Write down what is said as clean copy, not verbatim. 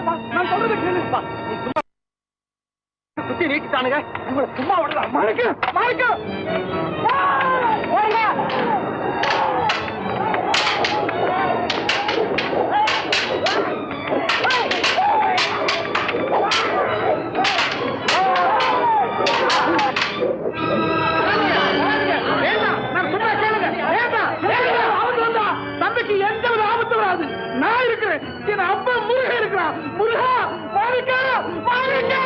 வேண்டாப்பா, நான் சொல்றது கேளுப்பா. நீ சும்மா குத்தி நீட்டிட்டானுங்க, உங்களை சும்மா விடலாம். மறுக்கு மறுக்கு தம்பிக்கு எந்த ஒரு ஆபத்து வராது. நான் இருக்கிறேன், என் அப்பா முருகன் இருக்கிறான். முருகா மாணிக்கா மாணிக்கா